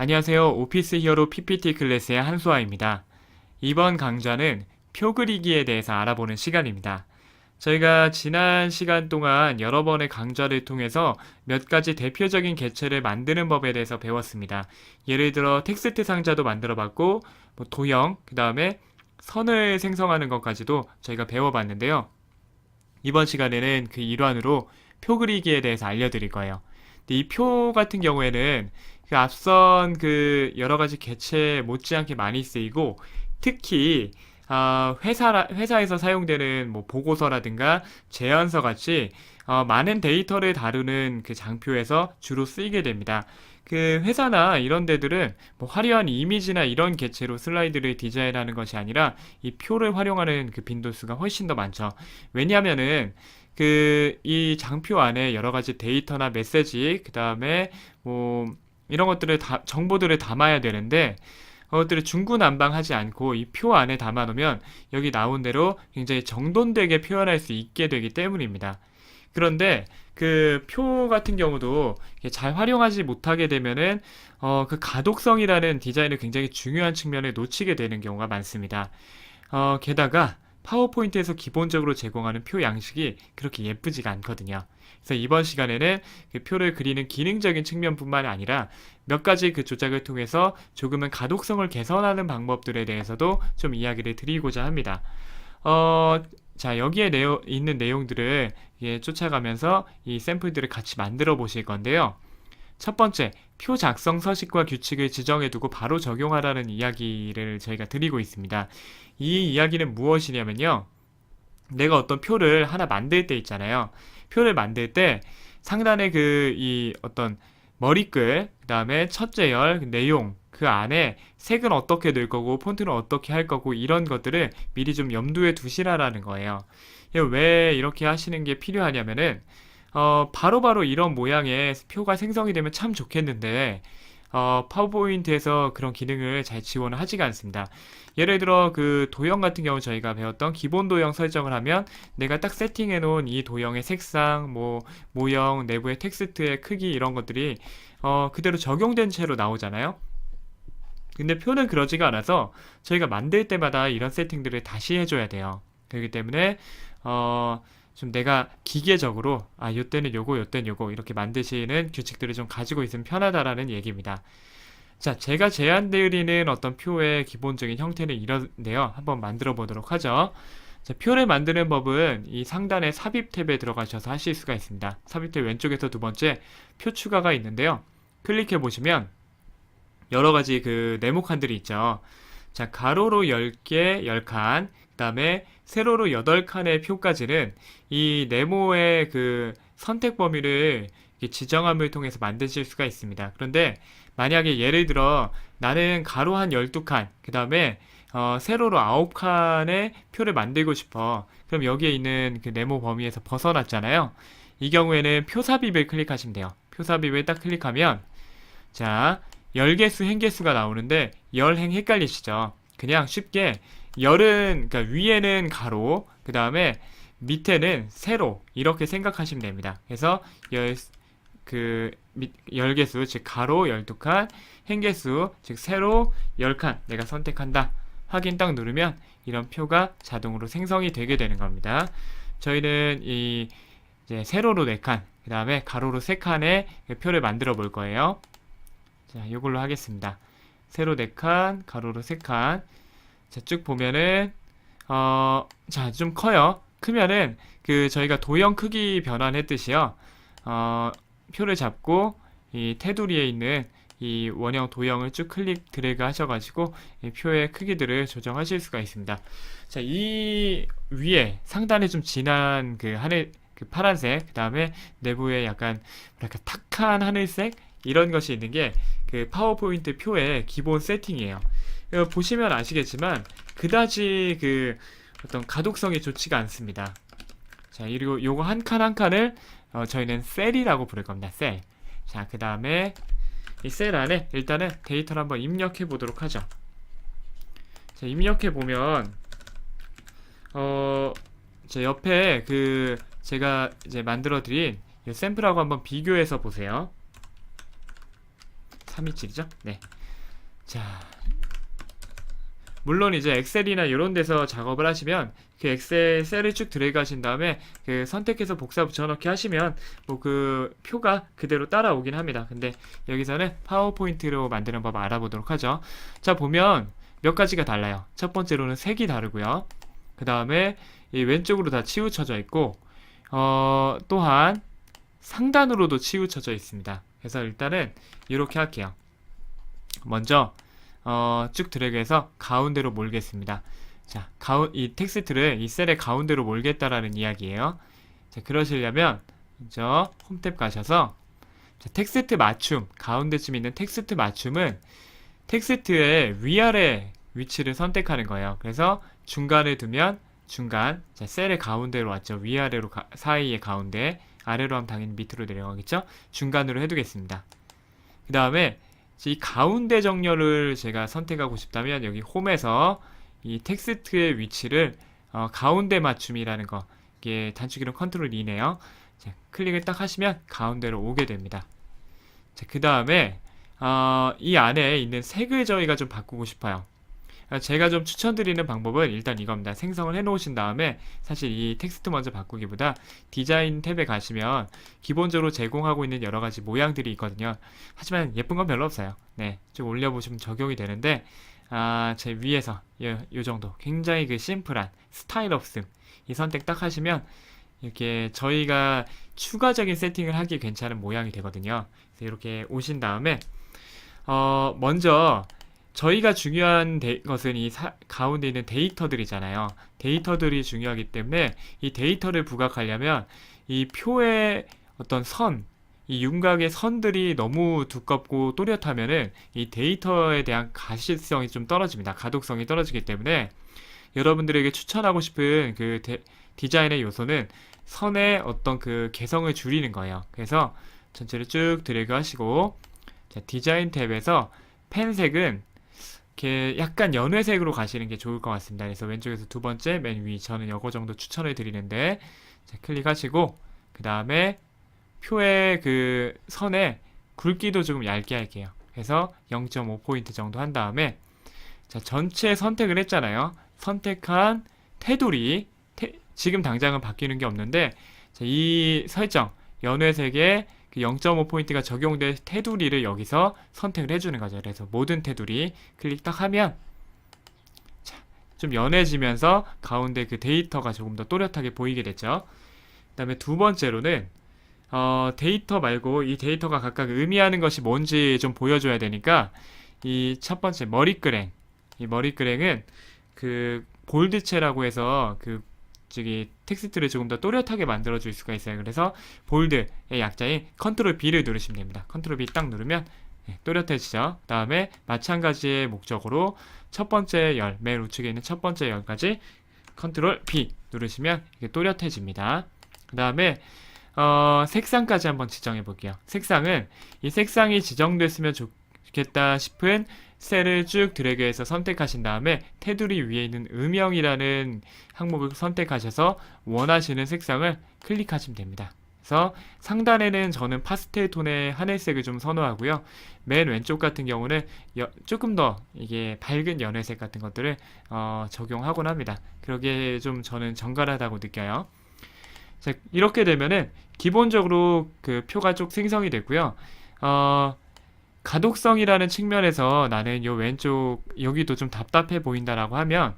안녕하세요. 오피스 히어로 PPT 클래스의 한수아입니다. 이번 강좌는 표 그리기에 대해서 알아보는 시간입니다. 저희가 지난 시간 동안 여러 번의 강좌를 통해서 몇 가지 대표적인 개체를 만드는 법에 대해서 배웠습니다. 예를 들어 텍스트 상자도 만들어 봤고, 도형, 그 다음에 선을 생성하는 것까지도 저희가 배워봤는데요. 이번 시간에는 그 일환으로 표 그리기에 대해서 알려드릴 거예요. 근데 이 표 같은 경우에는 그 앞선 그 여러 가지 개체 못지않게 많이 쓰이고, 특히 회사에서 사용되는 뭐 보고서라든가 제안서 같이 많은 데이터를 다루는 그 장표에서 주로 쓰이게 됩니다. 그 회사나 이런 데들은 뭐 화려한 이미지나 이런 개체로 슬라이드를 디자인하는 것이 아니라 이 표를 활용하는 그 빈도수가 훨씬 더 많죠. 왜냐하면은 그 이 장표 안에 여러 가지 데이터나 메시지, 그 다음에 뭐 이런 것들을 정보들을 담아야 되는데, 그것들을 중구난방하지 않고 이 표 안에 담아 놓으면 여기 나온 대로 굉장히 정돈되게 표현할 수 있게 되기 때문입니다. 그런데 그 표 같은 경우도 잘 활용하지 못하게 되면은 그 가독성이라는 디자인을 굉장히 중요한 측면에 놓치게 되는 경우가 많습니다. 게다가 파워포인트에서 기본적으로 제공하는 표 양식이 그렇게 예쁘지가 않거든요. 그래서 이번 시간에는 그 표를 그리는 기능적인 측면뿐만 아니라 몇 가지 그 조작을 통해서 조금은 가독성을 개선하는 방법들에 대해서도 좀 이야기를 드리고자 합니다. 자, 여기에 있는 내용들을 쫓아가면서 이 샘플들을 같이 만들어 보실 건데요. 첫 번째, 표 작성 서식과 규칙을 지정해 두고 바로 적용하라는 이야기를 저희가 드리고 있습니다. 이 이야기는 무엇이냐면요. 내가 어떤 표를 하나 만들 때 있잖아요. 표를 만들 때 상단에 이 어떤 머리글, 그 다음에 첫째 열, 내용, 그 안에 색은 어떻게 넣을 거고 폰트는 어떻게 할 거고 이런 것들을 미리 좀 염두에 두시라라는 거예요. 왜 이렇게 하시는 게 필요하냐면은 바로바로 이런 모양의 표가 생성이 되면 참 좋겠는데 파워포인트에서 그런 기능을 잘 지원을 하지가 않습니다. 예를 들어 그 도형 같은 경우 저희가 배웠던 기본 도형 설정을 하면 내가 딱 세팅해 놓은 이 도형의 색상, 뭐 모형, 내부의 텍스트의 크기 이런 것들이 그대로 적용된 채로 나오잖아요. 근데 표는 그러지가 않아서 저희가 만들 때마다 이런 세팅들을 다시 해줘야 돼요. 그렇기 때문에 좀 내가 기계적으로 요때는 요거 요때는 요거 이렇게 만드시는 규칙들을 좀 가지고 있으면 편하다라는 얘기입니다. 자, 제가 제안드리는 어떤 표의 기본적인 형태는 이런데요. 한번 만들어 보도록 하죠. 자, 표를 만드는 법은 이 상단의 삽입 탭에 들어가셔서 하실 수가 있습니다. 삽입 탭 왼쪽에서 두 번째 표 추가가 있는데요. 클릭해 보시면 여러 가지 그 네모칸들이 있죠. 자, 가로로 10개, 10칸, 그 다음에 세로로 8칸의 표까지는 이 네모의 그 선택 범위를 지정함을 통해서 만드실 수가 있습니다. 그런데 만약에 예를 들어 나는 가로 한 12칸, 그 다음에 세로로 9칸의 표를 만들고 싶어. 그럼 여기에 있는 그 네모 범위에서 벗어났잖아요. 이 경우에는 표 삽입을 클릭하시면 돼요. 표 삽입을 딱 클릭하면 자, 열개수, 행개수가 나오는데 열행 헷갈리시죠? 그냥 쉽게 열은 그러니까 위에는 가로, 그 다음에 밑에는 세로 이렇게 생각하시면 됩니다. 그래서 열개수 즉 가로 12칸, 행개수 즉 세로 10칸 내가 선택한다. 확인 딱 누르면 이런 표가 자동으로 생성이 되게 되는 겁니다. 저희는 이제 세로로 4칸, 그 다음에 가로로 3칸의 표를 만들어 볼 거예요. 자, 이걸로 하겠습니다. 세로 4칸, 가로로 3칸. 자, 쭉 보면은, 자, 좀 커요. 크면은, 저희가 도형 크기 변환했듯이요. 표를 잡고, 이 테두리에 있는 이 원형 도형을 쭉 클릭 드래그 하셔가지고, 이 표의 크기들을 조정하실 수가 있습니다. 자, 이 위에 상단에 좀 진한 그 파란색, 그 다음에 내부에 약간, 뭐랄까, 탁한 하늘색, 이런 것이 있는 게 그 파워포인트 표의 기본 세팅이에요. 보시면 아시겠지만 그다지 그 어떤 가독성이 좋지가 않습니다. 자, 그리고 요거 한 칸 한 칸을 저희는 셀이라고 부를 겁니다. 셀. 자, 그 다음에 이 셀 안에 일단은 데이터를 한번 입력해 보도록 하죠. 자, 입력해 보면 저 옆에 제가 이제 만들어 드린 이 샘플하고 한번 비교해서 보세요. 327이죠? 네. 자, 물론 이제 엑셀이나 이런 데서 작업을 하시면 그 엑셀 셀을 쭉 드래그 하신 다음에 그 선택해서 복사 붙여넣기 하시면 뭐 그 표가 그대로 따라오긴 합니다. 근데 여기서는 파워포인트로 만드는 법 알아보도록 하죠. 자, 보면 몇 가지가 달라요. 첫 번째로는 색이 다르고요. 그 다음에 이 왼쪽으로 다 치우쳐져 있고 또한 상단으로도 치우쳐져 있습니다. 그래서 일단은 이렇게 할게요. 먼저 쭉 드래그해서 가운데로 몰겠습니다. 자, 이 텍스트를 이 셀의 가운데로 몰겠다라는 이야기예요. 자, 그러시려면 먼저 홈탭 가셔서 자, 텍스트 맞춤, 가운데쯤 있는 텍스트 맞춤은 텍스트의 위아래 위치를 선택하는 거예요. 그래서 중간에 두면 중간, 자, 셀의 가운데로 왔죠. 위아래로 사이의 가운데, 아래로 하면 당연히 밑으로 내려가겠죠. 중간으로 해두겠습니다. 그 다음에 이 가운데 정렬을 제가 선택하고 싶다면 여기 홈에서 이 텍스트의 위치를 가운데 맞춤이라는 거, 이게 단축키로 컨트롤 E네요. 자, 클릭을 딱 하시면 가운데로 오게 됩니다. 자, 그 다음에 이 안에 있는 색을 저희가 좀 바꾸고 싶어요. 제가 좀 추천드리는 방법은 일단 이겁니다. 생성을 해 놓으신 다음에 사실 이 텍스트 먼저 바꾸기보다 디자인 탭에 가시면 기본적으로 제공하고 있는 여러 가지 모양들이 있거든요. 하지만 예쁜 건 별로 없어요. 네, 좀 올려보시면 적용이 되는데 제 위에서 요 정도 굉장히 그 심플한 스타일 없음 이 선택 딱 하시면 이렇게 저희가 추가적인 세팅을 하기 괜찮은 모양이 되거든요. 그래서 이렇게 오신 다음에 먼저 저희가 중요한 것은 이 가운데 있는 데이터들이잖아요. 데이터들이 중요하기 때문에 이 데이터를 부각하려면 이 표의 어떤 선, 이 윤곽의 선들이 너무 두껍고 또렷하면은 이 데이터에 대한 가시성이 좀 떨어집니다. 가독성이 떨어지기 때문에 여러분들에게 추천하고 싶은 그 디자인의 요소는 선의 어떤 그 개성을 줄이는 거예요. 그래서 전체를 쭉 드래그 하시고 자, 디자인 탭에서 펜색은 이렇게 약간 연회색으로 가시는 게 좋을 것 같습니다. 그래서 왼쪽에서 두 번째 맨 위 저는 요거 정도 추천을 드리는데 자, 클릭하시고 그 다음에 표의 그 선에 굵기도 조금 얇게 할게요. 그래서 0.5포인트 정도 한 다음에 자, 전체 선택을 했잖아요. 선택한 테두리 지금 당장은 바뀌는 게 없는데 자, 이 설정 연회색에 그 0.5포인트가 적용된 테두리를 여기서 선택을 해주는 거죠. 그래서 모든 테두리 클릭 딱 하면 자, 좀 연해지면서 가운데 그 데이터가 조금 더 또렷하게 보이게 됐죠. 그 다음에 두 번째로는 데이터 말고 이 데이터가 각각 의미하는 것이 뭔지 좀 보여줘야 되니까 이 첫 번째 머리끄랭 이 머리끄랭은 그 볼드체라고 해서 그 텍스트를 조금 더 또렷하게 만들어 줄 수가 있어요. 그래서 볼드의 약자인 컨트롤 B를 누르시면 됩니다. 컨트롤 B 딱 누르면 또렷해지죠. 그 다음에 마찬가지의 목적으로 첫 번째 열, 맨 우측에 있는 첫 번째 열까지 컨트롤 B 누르시면 이게 또렷해집니다. 그 다음에 색상까지 한번 지정해 볼게요. 색상은 이 색상이 지정됐으면 좋겠다 싶은 셀을 쭉 드래그해서 선택하신 다음에 테두리 위에 있는 음영이라는 항목을 선택하셔서 원하시는 색상을 클릭하시면 됩니다. 그래서 상단에는 저는 파스텔 톤의 하늘색을 좀 선호하고요. 맨 왼쪽 같은 경우는 조금 더 이게 밝은 연회색 같은 것들을 적용하곤 합니다. 그러기에 좀 저는 정갈하다고 느껴요. 자, 이렇게 되면은 기본적으로 그 표가 쭉 생성이 됐고요. 가독성이라는 측면에서 나는 요 왼쪽 여기도 좀 답답해 보인다라고 하면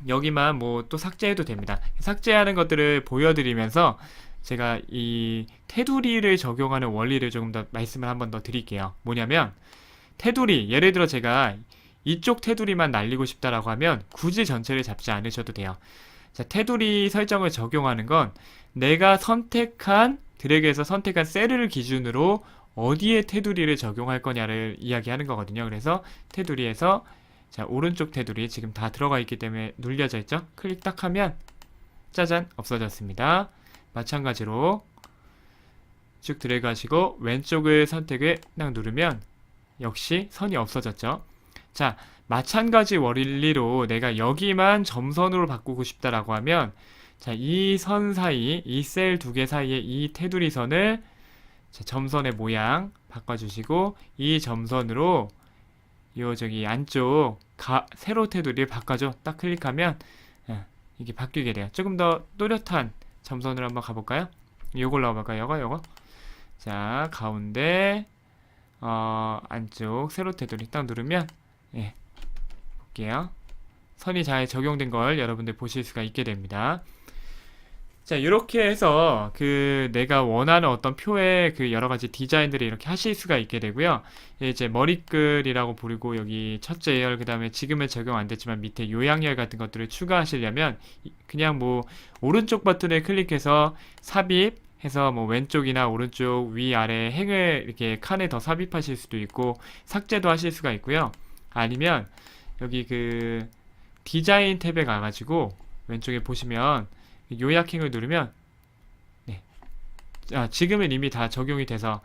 여기만 뭐 또 삭제해도 됩니다. 삭제하는 것들을 보여드리면서 제가 이 테두리를 적용하는 원리를 조금 더 말씀을 한번 더 드릴게요. 뭐냐면 테두리, 예를 들어 제가 이쪽 테두리만 날리고 싶다라고 하면 굳이 전체를 잡지 않으셔도 돼요. 자, 테두리 설정을 적용하는 건 내가 드래그해서 선택한 셀을 기준으로 어디에 테두리를 적용할 거냐를 이야기하는 거거든요. 그래서 테두리에서 자, 오른쪽 테두리 지금 다 들어가 있기 때문에 눌려져 있죠. 클릭 딱 하면 짜잔 없어졌습니다. 마찬가지로 쭉 드래그 하시고 왼쪽을 선택을 딱 누르면 역시 선이 없어졌죠. 자, 마찬가지 원리로 내가 여기만 점선으로 바꾸고 싶다라고 하면 자, 이 선 사이, 이 셀 두 개 사이에 이 테두리 선을 자, 점선의 모양 바꿔주시고 이 점선으로 요 저기 안쪽 세로 테두리를 바꿔줘. 딱 클릭하면 이게 바뀌게 돼요. 조금 더 또렷한 점선으로 한번 가볼까요? 요걸로 가볼까요? 요거. 자, 가운데 안쪽 세로 테두리 딱 누르면 볼게요. 선이 잘 적용된 걸 여러분들 보실 수가 있게 됩니다. 자, 이렇게 해서 내가 원하는 어떤 표의 여러 가지 디자인들을 이렇게 하실 수가 있게 되고요. 이제 머리글이라고 부르고 여기 첫째 예열, 그 다음에 지금은 적용 안 됐지만 밑에 요약열 같은 것들을 추가하시려면 그냥 뭐 오른쪽 버튼을 클릭해서 삽입해서 뭐 왼쪽이나 오른쪽 위아래 행을 이렇게 칸에 더 삽입하실 수도 있고 삭제도 하실 수가 있고요. 아니면 여기 디자인 탭에 가가지고 왼쪽에 보시면 요약행을 누르면 지금은 이미 다 적용이 돼서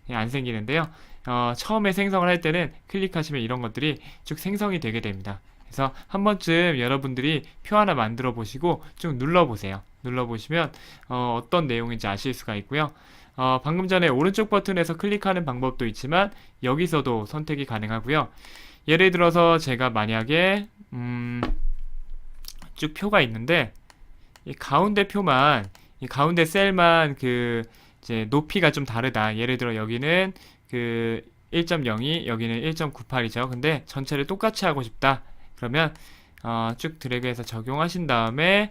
안 생기는데요. 처음에 생성을 할 때는 클릭하시면 이런 것들이 쭉 생성이 되게 됩니다. 그래서 한 번쯤 여러분들이 표 하나 만들어 보시고 쭉 눌러보세요. 눌러보시면 어떤 내용인지 아실 수가 있고요. 방금 전에 오른쪽 버튼에서 클릭하는 방법도 있지만 여기서도 선택이 가능하고요. 예를 들어서 제가 만약에 쭉 표가 있는데 이 가운데 표만, 이 가운데 셀만 이제 높이가 좀 다르다. 예를 들어 여기는 1.02, 여기는 1.98이죠. 근데 전체를 똑같이 하고 싶다. 그러면 쭉 드래그해서 적용하신 다음에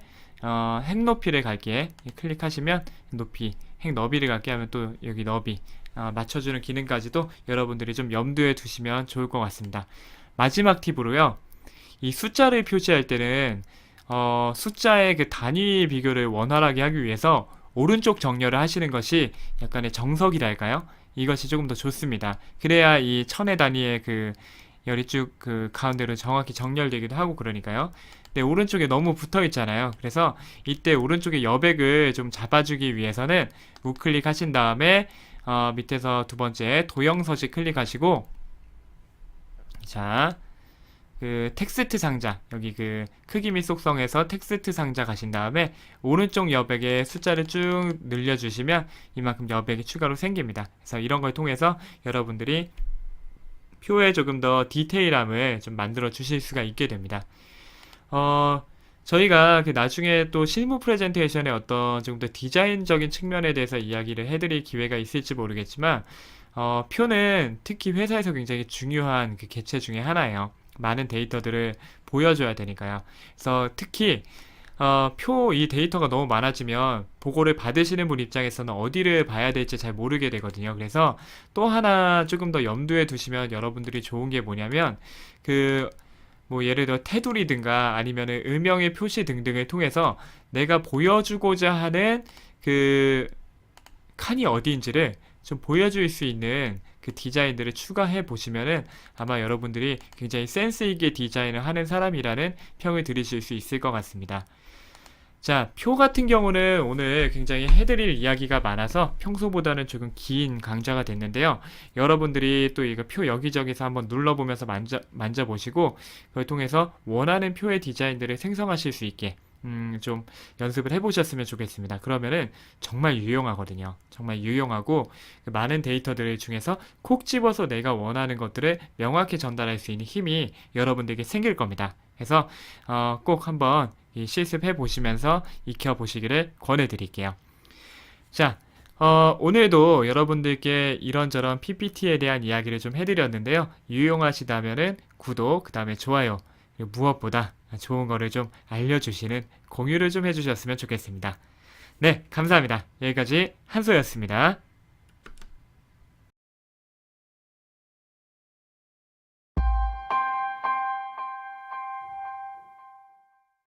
행 높이를 갈게. 클릭하시면 높이, 행 너비를 갈게 하면 또 여기 너비 맞춰주는 기능까지도 여러분들이 좀 염두에 두시면 좋을 것 같습니다. 마지막 팁으로요. 이 숫자를 표시할 때는 숫자의 단위 비교를 원활하게 하기 위해서 오른쪽 정렬을 하시는 것이 약간의 정석이랄까요? 이것이 조금 더 좋습니다. 그래야 이 천의 단위의 열이 쭉 가운데로 정확히 정렬되기도 하고 그러니까요. 근데 오른쪽에 너무 붙어 있잖아요. 그래서 이때 오른쪽의 여백을 좀 잡아주기 위해서는 우클릭 하신 다음에 밑에서 두 번째 도형 서식 클릭하시고 자, 텍스트 상자, 여기 크기 및 속성에서 텍스트 상자 가신 다음에 오른쪽 여백에 숫자를 쭉 늘려주시면 이만큼 여백이 추가로 생깁니다. 그래서 이런 걸 통해서 여러분들이 표에 조금 더 디테일함을 좀 만들어 주실 수가 있게 됩니다. 저희가 나중에 또 실무 프레젠테이션에 어떤 좀 더 디자인적인 측면에 대해서 이야기를 해드릴 기회가 있을지 모르겠지만 표는 특히 회사에서 굉장히 중요한 개체 중에 하나예요. 많은 데이터들을 보여줘야 되니까요. 그래서 특히 이 데이터가 너무 많아지면 보고를 받으시는 분 입장에서는 어디를 봐야 될지 잘 모르게 되거든요. 그래서 또 하나 조금 더 염두에 두시면 여러분들이 좋은 게 뭐냐면 뭐 예를 들어 테두리든가 아니면은 음영의 표시 등등을 통해서 내가 보여주고자 하는 칸이 어디인지를 좀 보여줄 수 있는 디자인들을 추가해 보시면은 아마 여러분들이 굉장히 센스 있게 디자인을 하는 사람이라는 평을 들으실 수 있을 것 같습니다. 자, 표 같은 경우는 오늘 굉장히 해드릴 이야기가 많아서 평소보다는 조금 긴 강좌가 됐는데요. 여러분들이 또 이거 표 여기저기서 한번 눌러보면서 만져보시고 그걸 통해서 원하는 표의 디자인들을 생성하실 수 있게 좀 연습을 해보셨으면 좋겠습니다. 그러면은 정말 유용하거든요. 정말 유용하고 많은 데이터들 중에서 콕 집어서 내가 원하는 것들을 명확히 전달할 수 있는 힘이 여러분들에게 생길 겁니다. 그래서 꼭 한번 실습해 보시면서 익혀 보시기를 권해 드릴게요. 자, 오늘도 여러분들께 이런저런 PPT에 대한 이야기를 좀 해드렸는데요. 유용하시다면은 구독, 그 다음에 좋아요, 그리고 무엇보다 좋은 거를 좀 알려주시는 공유를 좀 해주셨으면 좋겠습니다. 네, 감사합니다. 여기까지 한소였습니다.